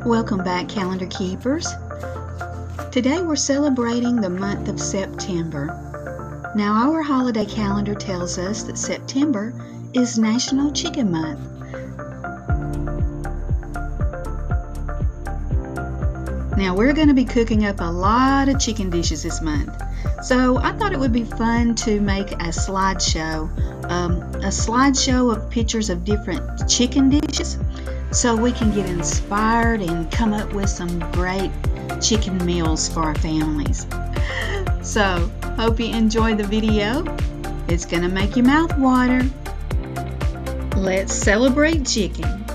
Welcome back, calendar keepers. Today we're celebrating the month of September. Now, our holiday calendar tells us that September is National Chicken Month. Now, we're going to be cooking up a lot of chicken dishes this month. So I thought it would be fun to make a slideshow of pictures of different chicken dishes so we can get inspired and come up with some great chicken meals for our families. So, hope you enjoy the video. It's going to make your mouth water. Let's celebrate chicken.